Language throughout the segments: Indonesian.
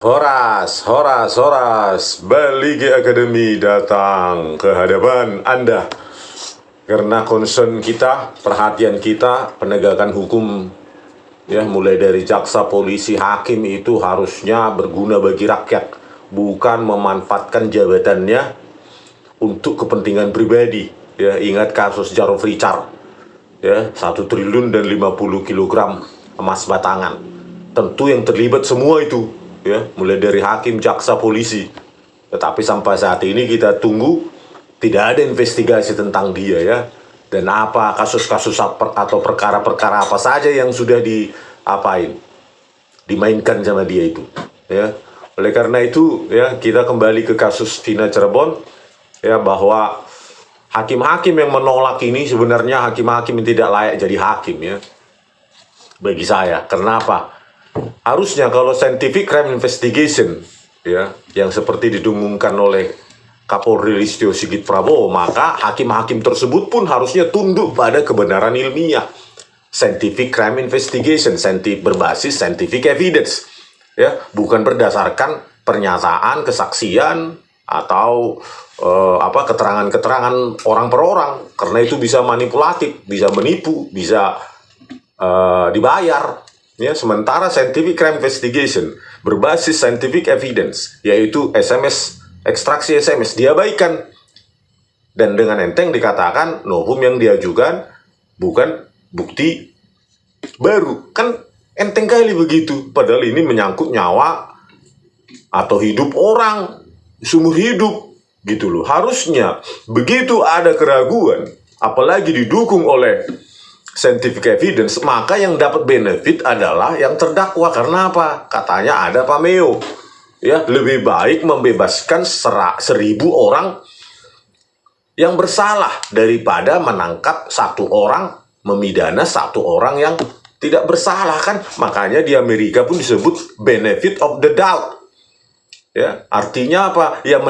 Horas, horas, horas, Baligi Academy datang ke hadapan Anda. Karena concern kita, perhatian kita, penegakan hukum, ya mulai dari jaksa, polisi, hakim itu harusnya berguna bagi rakyat, bukan memanfaatkan jabatannya untuk kepentingan pribadi. Ya, ingat kasus Jarod Richard, ya 1 triliun dan 50 kilogram emas batangan. Tentu yang terlibat semua itu, ya mulai dari hakim, jaksa, polisi. Tetapi sampai saat ini kita tunggu, tidak ada investigasi tentang dia, ya. Dan apa kasus-kasus atau perkara-perkara apa saja yang sudah dimainkan sama dia itu, ya. Oleh karena itu, ya kita kembali ke kasus Vina Cirebon, ya, bahwa hakim-hakim yang menolak ini sebenarnya hakim-hakim yang tidak layak jadi hakim, ya, bagi saya. Kenapa? Harusnya kalau scientific crime investigation, ya, yang seperti didengungkan oleh Kapolri Listio Sigit Prabowo, maka hakim-hakim tersebut pun harusnya tunduk pada kebenaran ilmiah. Scientific crime investigation, berbasis scientific evidence, ya, bukan berdasarkan pernyataan, kesaksian, atau keterangan-keterangan orang per orang, karena itu bisa manipulatif, bisa menipu, bisa dibayar. Ya, sementara scientific crime investigation berbasis scientific evidence, yaitu SMS, ekstraksi SMS, diabaikan. Dan dengan enteng dikatakan novum yang diajukan bukan bukti baru. Kan enteng kali begitu, padahal ini menyangkut nyawa atau hidup orang, seumur hidup, gitu loh. Harusnya begitu ada keraguan, apalagi didukung oleh scientific evidence, maka yang dapat benefit adalah yang terdakwa. Karena apa? Katanya ada pameo. Ya, lebih baik membebaskan 1.000 orang yang bersalah daripada menangkap 1 orang, memidana 1 orang yang tidak bersalah, kan? Makanya di Amerika pun disebut benefit of the doubt. Ya, artinya apa? Ya,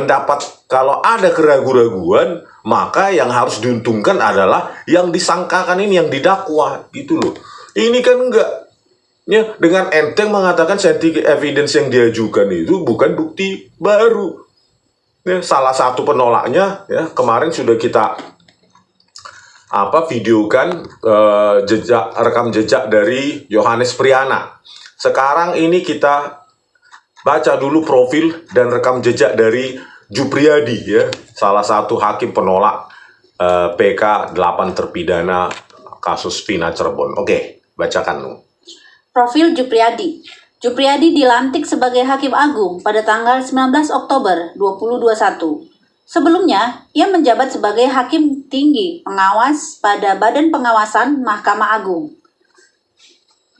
kalau ada keraguan-raguan, maka yang harus diuntungkan adalah yang disangkakan ini, yang didakwa, gitu loh. Ini kan enggak. Ya, dengan enteng mengatakan scientific evidence yang diajukan itu bukan bukti baru. Ya, salah satu penolaknya, ya, kemarin sudah kita videokan rekam jejak dari Yohanes Priana. Sekarang ini kita baca dulu profil dan rekam jejak dari Jupriyadi, ya, salah satu hakim penolak PK 8 terpidana kasus Vina Cirebon. Oke, bacakan lu. Profil Jupriyadi. Jupriyadi dilantik sebagai Hakim Agung pada tanggal 19 Oktober 2021. Sebelumnya, ia menjabat sebagai Hakim Tinggi Pengawas pada Badan Pengawasan Mahkamah Agung.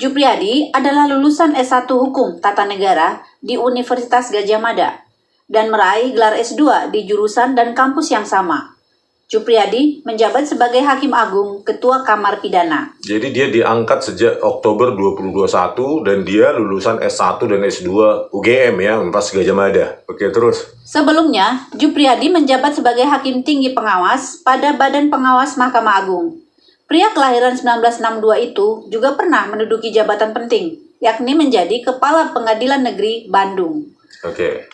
Jupriyadi adalah lulusan S1 Hukum Tata Negara di Universitas Gadjah Mada dan meraih gelar S2 di jurusan dan kampus yang sama. Jupriyadi menjabat sebagai Hakim Agung Ketua Kamar Pidana. Jadi dia diangkat sejak Oktober 2021 dan dia lulusan S1 dan S2 UGM, ya, Universitas Gadjah Mada. Oke, terus. Sebelumnya, Jupriyadi menjabat sebagai Hakim Tinggi Pengawas pada Badan Pengawas Mahkamah Agung. Pria kelahiran 1962 itu juga pernah menduduki jabatan penting, yakni menjadi Kepala Pengadilan Negeri Bandung. Oke.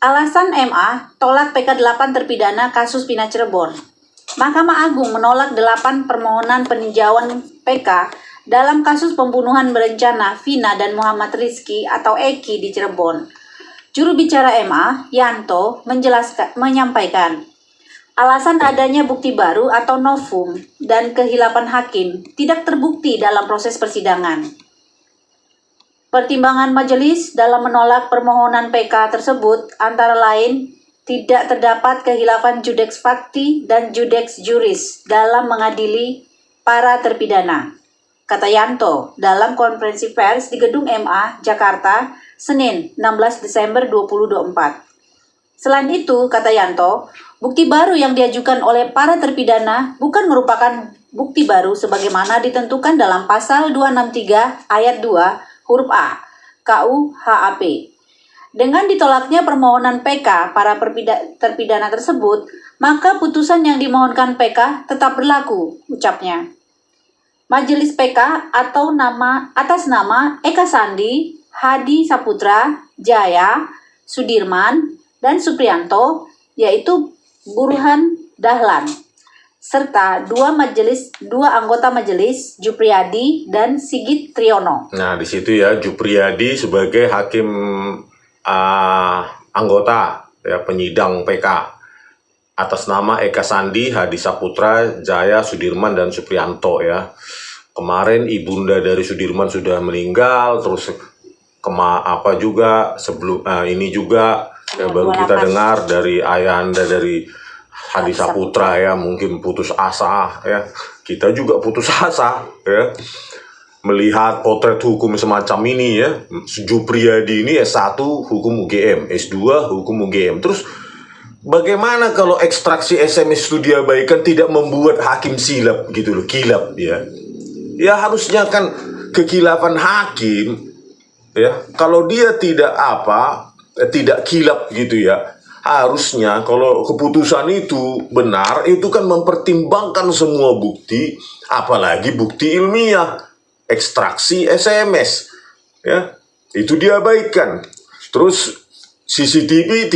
Alasan MA tolak PK 8 terpidana kasus Vina Cirebon. Mahkamah Agung menolak 8 permohonan peninjauan PK dalam kasus pembunuhan berencana Vina dan Muhammad Rizky atau Eki di Cirebon. Juru bicara MA, Yanto, menyampaikan, alasan adanya bukti baru atau novum dan kehilapan hakim tidak terbukti dalam proses persidangan. Pertimbangan majelis dalam menolak permohonan PK tersebut antara lain tidak terdapat kehilapan judex facti dan judex juris dalam mengadili para terpidana, kata Yanto dalam konferensi pers di Gedung MA, Jakarta, Senin 16 Desember 2024. Selain itu, kata Yanto, bukti baru yang diajukan oleh para terpidana bukan merupakan bukti baru sebagaimana ditentukan dalam pasal 263 ayat 2 huruf A KUHAP. Dengan ditolaknya permohonan PK para terpidana tersebut, maka putusan yang dimohonkan PK tetap berlaku, ucapnya. Majelis PK atas nama Eka Sandi Hadi Saputra, Jaya, Sudirman, dan Supriyanto, yaitu Burhan Dahlan, serta dua anggota majelis, Jupriyadi dan Sigit Triyono. Nah, di situ ya Jupriyadi sebagai hakim anggota ya penyidang PK atas nama Eka Sandi, Hadi Saputra, Jaya, Sudirman, dan Supriyanto ya. Kemarin ibunda dari Sudirman sudah meninggal, terus sebelum ini juga ya, baru kita dengar dari ayahanda dari Hadi Saputra ya, mungkin putus asa ya. Kita juga putus asa ya melihat potret hukum semacam ini ya. Jupriyadi ini S1 hukum UGM, S2 hukum UGM. Terus bagaimana kalau ekstraksi SMS itu diabaikan tidak membuat hakim silap gitu loh, kilap ya. Ya harusnya kan kekilafan hakim ya, kalau dia tidak kilap gitu ya, harusnya kalau keputusan itu benar, itu kan mempertimbangkan semua bukti, apalagi bukti ilmiah, ekstraksi SMS ya, itu diabaikan. Terus CCTV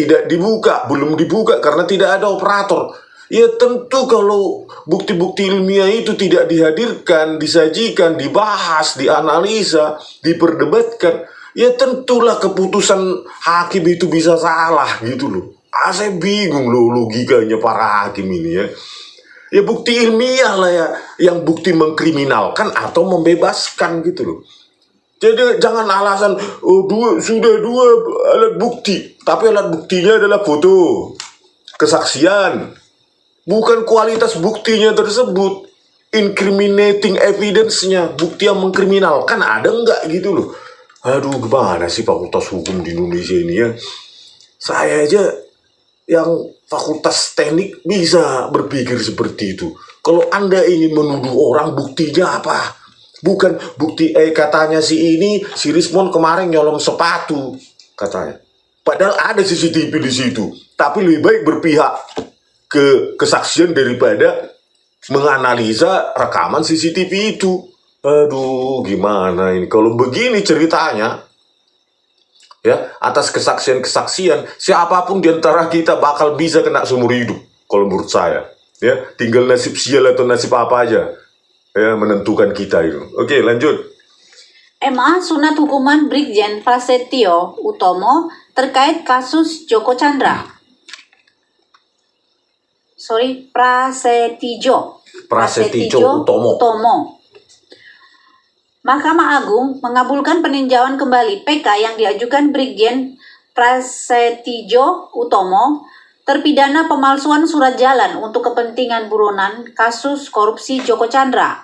belum dibuka karena tidak ada operator. Ya tentu kalau bukti-bukti ilmiah itu tidak dihadirkan, disajikan, dibahas, dianalisa, diperdebatkan, ya tentulah keputusan hakim itu bisa salah gitu loh. Saya bingung loh logikanya para hakim ini ya. Ya bukti ilmiah lah ya, yang bukti mengkriminalkan atau membebaskan gitu loh. Jadi jangan alasan, sudah dua alat bukti, tapi alat buktinya adalah foto, kesaksian. Bukan kualitas buktinya tersebut, incriminating evidence-nya, bukti yang mengkriminalkan ada enggak gitu loh. Aduh, gimana sih fakultas hukum di Indonesia ini ya? Saya aja yang fakultas teknik bisa berpikir seperti itu. Kalau Anda ingin menuduh orang, buktinya apa? Bukan bukti, katanya si Rismon kemarin nyolong sepatu, katanya. Padahal ada CCTV di situ, tapi lebih baik berpihak ke kesaksian daripada menganalisa rekaman CCTV itu. Aduh, gimana ini? Kalau begini ceritanya, ya, atas kesaksian-kesaksian, siapapun di antara kita bakal bisa kena seumur hidup, kalau menurut saya. Ya, tinggal nasib sial atau nasib apa aja, ya, menentukan kita itu. Oke, lanjut. MA sunat hukuman Brigjen Prasetyo Utomo terkait kasus Joko Chandra. Prasetyo Utomo. Mahkamah Agung mengabulkan peninjauan kembali PK yang diajukan Brigjen Prasetyo Utomo, terpidana pemalsuan surat jalan untuk kepentingan buronan kasus korupsi Joko Chandra.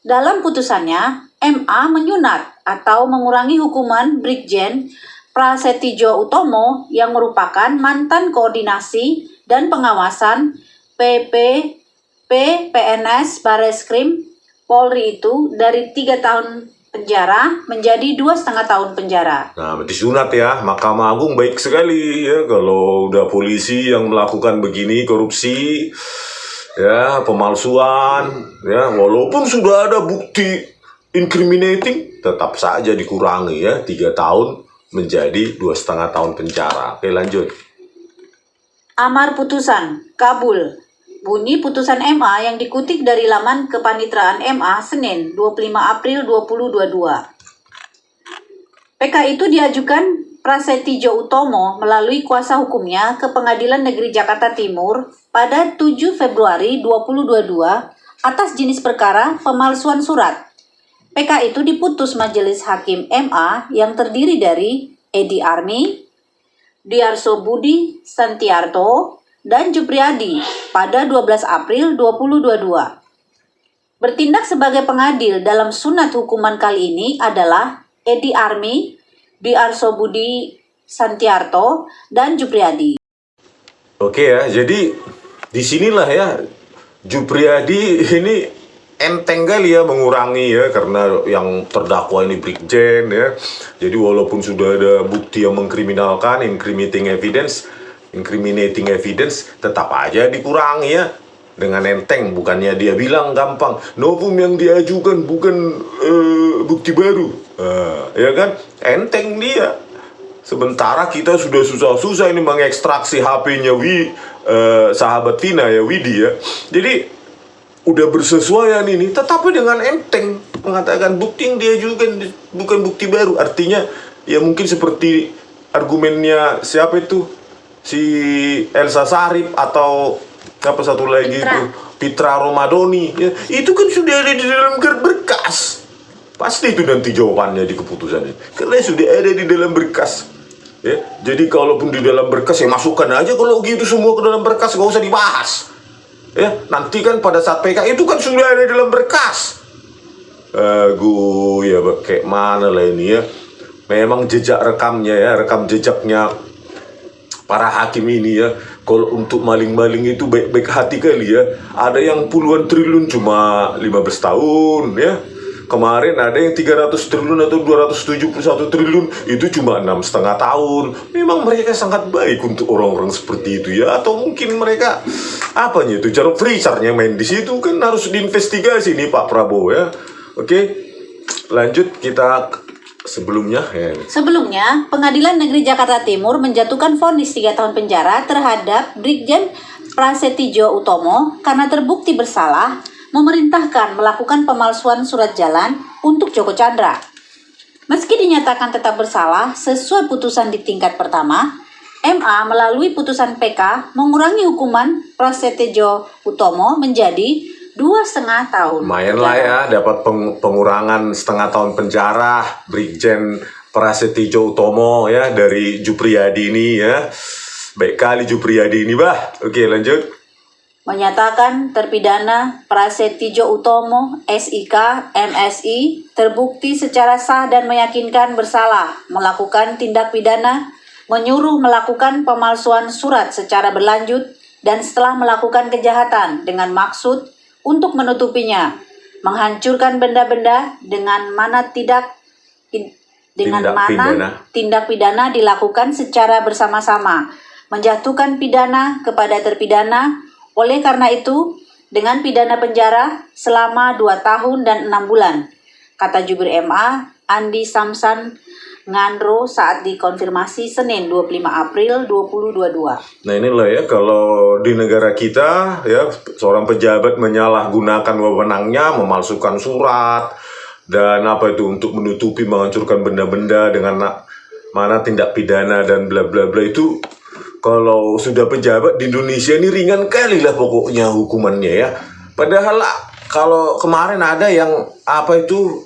Dalam putusannya, MA menyunat atau mengurangi hukuman Brigjen Prasetyo Utomo yang merupakan mantan koordinasi dan pengawasan PNS Bareskrim Polri itu dari 3 tahun penjara menjadi 2,5 tahun penjara. Nah, disunat ya, Mahkamah Agung baik sekali ya kalau udah polisi yang melakukan begini, korupsi, ya, pemalsuan, ya, walaupun sudah ada bukti incriminating, tetap saja dikurangi ya, 3 tahun menjadi 2,5 tahun penjara. Oke, lanjut. Amar putusan, kabul. Bunyi putusan MA yang dikutip dari laman Kepanitraan MA Senin 25 April 2022. PK itu diajukan Prasetyo Utomo melalui kuasa hukumnya ke Pengadilan Negeri Jakarta Timur pada 7 Februari 2022 atas jenis perkara pemalsuan surat. PK itu diputus Majelis Hakim MA yang terdiri dari Edi Army, Diarso Budi Santiarto, dan Jupriyadi pada 12 April 2022. Bertindak sebagai pengadil dalam sunat hukuman kali ini adalah Edi Army, Diarso Budi Santiarto, dan Jupriyadi. Oke ya, jadi disinilah ya Jupriyadi ini enteng kali ya mengurangi ya, karena yang terdakwa ini Brigjen ya. Jadi walaupun sudah ada bukti yang mengkriminalkan, incriminating evidence, tetap aja dikurangi ya dengan enteng. Bukannya dia bilang gampang, novum yang diajukan bukan bukti baru, Ya kan, enteng dia. Sementara kita sudah susah-susah ini mengekstraksi HP-nya sahabat Tina ya, Widi ya. Jadi udah bersesuaian ini, tetapi dengan enteng mengatakan bukti yang dia juga bukan bukti baru. Artinya ya mungkin seperti argumennya siapa itu, si Elsa Sarip atau apa satu lagi itu Pitra Romadoni ya, itu kan sudah ada di dalam berkas. Pasti itu nanti jawabannya di keputusan ini, karena sudah ada di dalam berkas ya. Jadi kalaupun di dalam berkas ya masukkan aja, kalau gitu semua ke dalam berkas, gak usah dibahas ya. Nanti kan pada saat PK itu kan sudah ada di dalam berkas. Ya kayak mana lah ini ya. Memang jejak rekamnya ya, rekam jejaknya para hakim ini ya, kalau untuk maling-maling itu baik-baik hati kali ya. Ada yang puluhan triliun cuma 15 tahun ya. Kemarin ada yang 300 triliun atau 271 triliun itu cuma 6,5 tahun. Memang mereka sangat baik untuk orang-orang seperti itu ya. Atau mungkin mereka apanya itu, jarum freezer-nya main di situ, kan harus diinvestigasi nih Pak Prabowo ya. Oke, lanjut kita sebelumnya ya. Sebelumnya, Pengadilan Negeri Jakarta Timur menjatuhkan vonis 3 tahun penjara terhadap Brigjen Prasetyo Utomo karena terbukti bersalah memerintahkan melakukan pemalsuan surat jalan untuk Joko Chandra. Meski dinyatakan tetap bersalah sesuai putusan di tingkat pertama, MA melalui putusan PK mengurangi hukuman Prasetyo Utomo menjadi 2,5 tahun. Lumayan lah ya, dapat pengurangan 1,5 tahun penjara Brigjen Prasetyo Utomo ya dari Jupriyadi ini ya. Baik kali Jupriyadi ini bah. Oke, lanjut. Menyatakan terpidana Prasetyo Utomo, SIK, MSI, terbukti secara sah dan meyakinkan bersalah melakukan tindak pidana, menyuruh melakukan pemalsuan surat secara berlanjut dan setelah melakukan kejahatan dengan maksud untuk menutupinya, menghancurkan benda-benda dengan mana tindak pidana dilakukan secara bersama-sama, menjatuhkan pidana kepada terpidana. Oleh karena itu, dengan pidana penjara selama 2 tahun dan 6 bulan, kata Jubir MA, Andi Samsan Ngandro saat dikonfirmasi Senin 25 April 2022. Nah inilah ya, kalau di negara kita ya, seorang pejabat menyalahgunakan wewenangnya, memalsukan surat, dan apa itu untuk menutupi, menghancurkan benda-benda dengan mana tindak pidana dan bla bla bla, itu kalau sudah pejabat di Indonesia ini ringan kali lah pokoknya hukumannya ya. Padahal kalau kemarin ada yang apa itu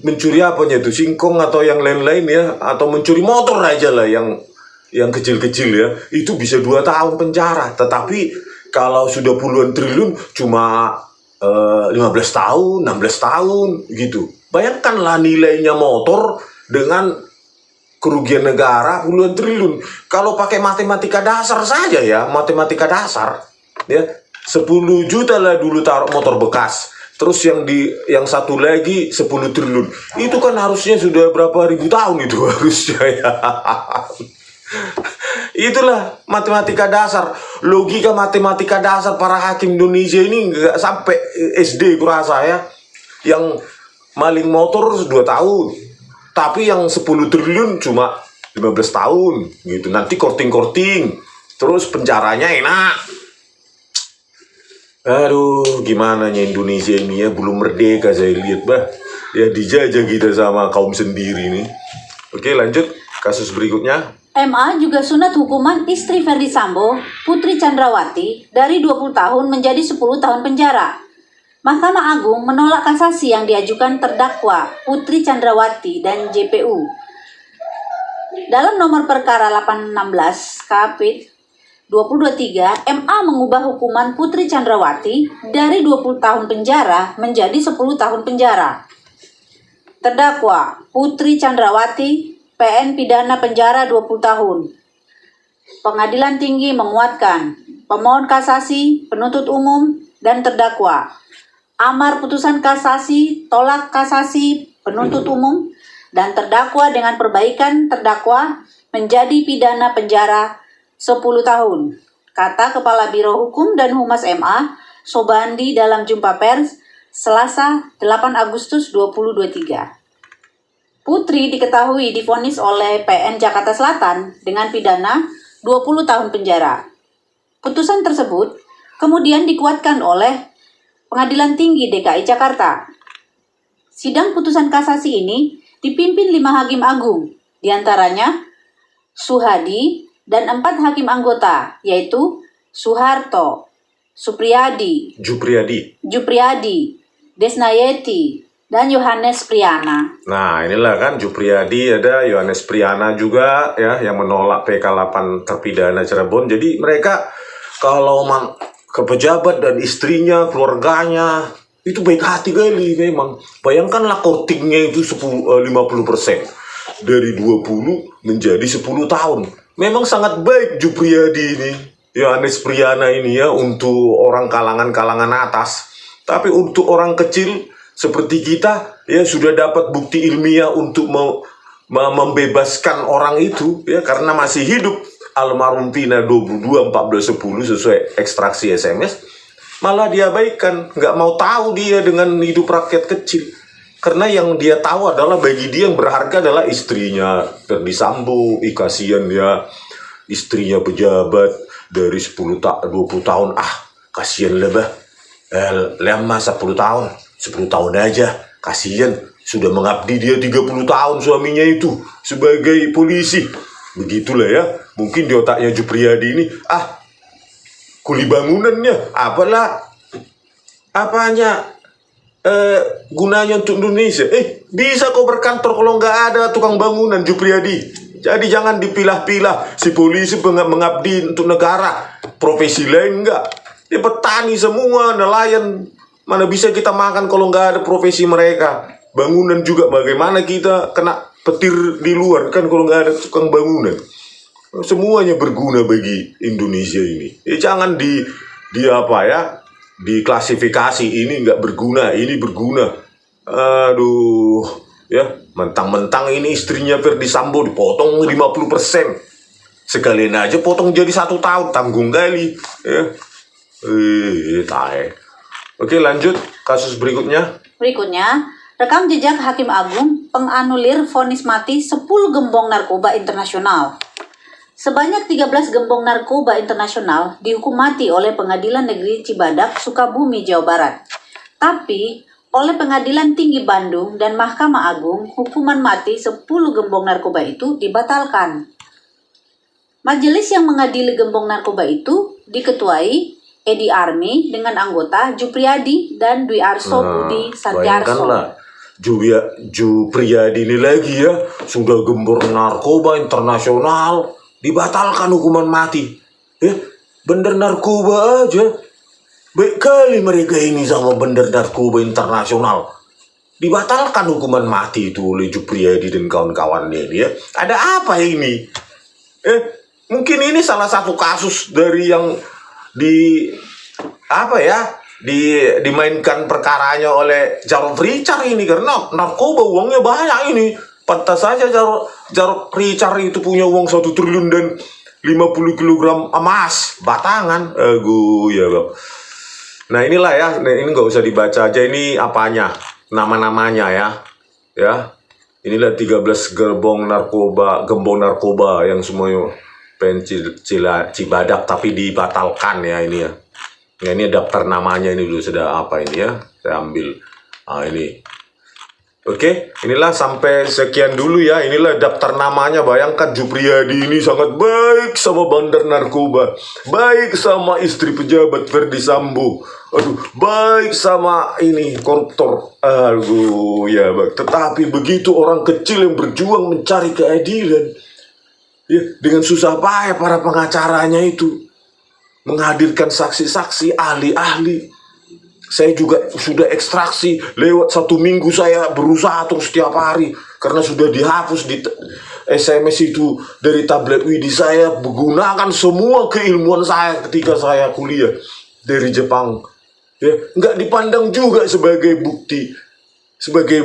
mencuri apanya itu, singkong atau yang lain-lain ya, atau mencuri motor aja lah yang kecil-kecil ya, itu bisa 2 tahun penjara. Tetapi kalau sudah puluhan triliun cuma 15 tahun, 16 tahun gitu. Bayangkanlah nilainya motor dengan kerugian negara puluhan triliun. Kalau pakai matematika dasar saja ya, matematika dasar ya, 10 juta lah dulu taruh motor bekas. Terus yang satu lagi 10 triliun. Itu kan harusnya sudah berapa ribu tahun itu harusnya ya. Itulah matematika dasar, logika matematika dasar para hakim Indonesia ini nggak sampai SD kurasa ya. Yang maling motor 2 tahun. Tapi yang 10 triliun cuma 15 tahun gitu. Nanti korting-korting. Terus penjaranya enak. Aduh, gimana nya Indonesia ini ya, belum merdeka saya lihat bah. Ya dijajah kita sama kaum sendiri nih. Oke, lanjut kasus berikutnya. MA juga sunat hukuman istri Ferdi Sambo, Putri Chandrawati, dari 20 tahun menjadi 10 tahun penjara. Mahkamah Agung menolak kasasi yang diajukan terdakwa Putri Chandrawati dan JPU. Dalam nomor perkara 816 Kapit 2023, MA mengubah hukuman Putri Chandrawati dari 20 tahun penjara menjadi 10 tahun penjara. Terdakwa Putri Chandrawati, PN pidana penjara 20 tahun. Pengadilan Tinggi menguatkan pemohon kasasi, penuntut umum, dan terdakwa. Amar putusan kasasi, tolak kasasi, penuntut umum, dan terdakwa dengan perbaikan terdakwa menjadi pidana penjara 10 tahun, kata Kepala Biro Hukum dan Humas MA, Sobandi dalam jumpa pers Selasa 8 Agustus 2023. Putri diketahui divonis oleh PN Jakarta Selatan dengan pidana 20 tahun penjara. Putusan tersebut kemudian dikuatkan oleh Pengadilan Tinggi DKI Jakarta. Sidang putusan kasasi ini dipimpin 5 hakim agung, diantaranya Suhadi dan 4 hakim anggota, yaitu Suharto, Jupriyadi, Desnayeti, dan Yohanes Priyana. Nah, inilah kan Jupriyadi, ada Yohanes Priyana juga ya yang menolak PK 8 terpidana Cirebon. Jadi mereka kalau ke pejabat dan istrinya, keluarganya itu baik hati kali memang. Bayangkanlah kortingnya itu 50% dari 20 menjadi 10 tahun. Memang sangat baik Jupriyadi ini, Yohanes Priyana ini ya untuk orang kalangan atas. Tapi untuk orang kecil seperti kita ya sudah dapat bukti ilmiah untuk membebaskan orang itu ya karena masih hidup. Almarhum Pina 22/14/10 sesuai ekstraksi SMS, malah diabaikan, nggak mau tahu dia dengan hidup rakyat kecil. Karena yang dia tahu adalah bagi dia yang berharga adalah istrinya Ferdi Sambo, kasihan ya istrinya pejabat dari 20 tahun, kasihan lah bah. Lama 10 tahun aja, kasihan sudah mengabdi dia 30 tahun suaminya itu sebagai polisi. Begitulah ya, mungkin di otaknya Jupriyadi ini, kuli bangunannya, gunanya untuk Indonesia. Bisa kau berkantor kalau nggak ada tukang bangunan Jupriyadi. Jadi jangan dipilah-pilah, si polisi mengabdi untuk negara, profesi lain enggak. Ya petani semua, nelayan, mana bisa kita makan kalau nggak ada profesi mereka. Bangunan juga, bagaimana kita kena petir di luar kan kalau nggak ada tukang bangunan. Semuanya berguna bagi Indonesia ini. Jangan diklasifikasi ini nggak berguna, ini berguna. Aduh, ya mentang-mentang ini istrinya Ferdi Sambo dipotong 50%. Sekalian aja potong jadi 1 tahun, tanggung kali. Ya. Oke, lanjut kasus berikutnya. Rekam jejak Hakim Agung penganulir vonis mati 10 gembong narkoba internasional. Sebanyak 13 gembong narkoba internasional dihukum mati oleh Pengadilan Negeri Cibadak, Sukabumi, Jawa Barat. Tapi, oleh Pengadilan Tinggi Bandung dan Mahkamah Agung, hukuman mati 10 gembong narkoba itu dibatalkan. Majelis yang mengadili gembong narkoba itu diketuai Edi Armi dengan anggota Jupriyadi dan Dwi Arso Budi Santiarso. Bayangkanlah, Jupriyadi ini lagi ya, sudah gembor narkoba internasional, dibatalkan hukuman mati. Bener narkoba aja. Baik kali mereka ini sama bener narkoba internasional. Dibatalkan hukuman mati itu oleh Jupriyadi dan kawan-kawannya ini ya. Ada apa ini? Mungkin ini salah satu kasus dari yang dimainkan perkaranya oleh Jarod Richard ini karena narkoba uangnya banyak ini. Pantas saja Jarod Richard itu punya uang 1 triliun dan 50 kg emas batangan. Ya bang. Nah inilah ya, ini nggak usah dibaca aja ini apanya, nama-namanya ya. Inilah 13 gembong narkoba yang semuanya Cibadak tapi dibatalkan ya ini ya. Ya ini daftar namanya ini dulu sudah apa ini ya. Saya ambil ini. Oke, inilah sampai sekian dulu ya. Inilah daftar namanya. Bayangkan Jupriyadi ini sangat baik sama bandar narkoba, baik sama istri pejabat Ferdi Sambo, baik sama ini koruptor. Ya, tetapi begitu orang kecil yang berjuang mencari keadilan, ya, dengan susah payah para pengacaranya itu menghadirkan saksi-saksi, ahli-ahli. Saya juga sudah ekstraksi lewat 1 minggu, saya berusaha terus setiap hari karena sudah dihapus di SMS itu dari tablet Widi. Saya menggunakan semua keilmuan saya ketika saya kuliah dari Jepang. Ya, nggak dipandang juga sebagai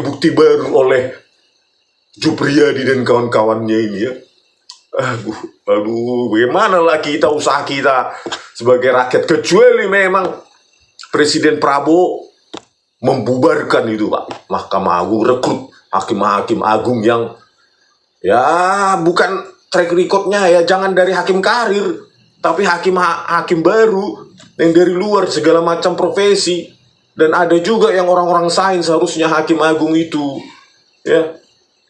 bukti baru oleh Jupriyadi dan kawan-kawannya ini ya. Bagaimana lah usaha kita sebagai rakyat, kecuali memang Presiden Prabowo membubarkan itu Pak Mahkamah Agung, rekrut hakim-hakim agung yang ya bukan track recordnya ya, jangan dari hakim karir, tapi hakim baru yang dari luar segala macam profesi. Dan ada juga yang orang-orang sains harusnya hakim agung itu, ya.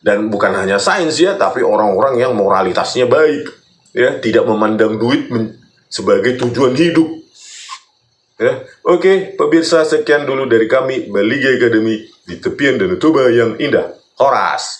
Dan bukan hanya sains ya, tapi orang-orang yang moralitasnya baik, ya, tidak memandang duit sebagai tujuan hidup. Ya, oke, pemirsa, sekian dulu dari kami, Baligi Academy di tepian Danau Toba yang indah. Horas.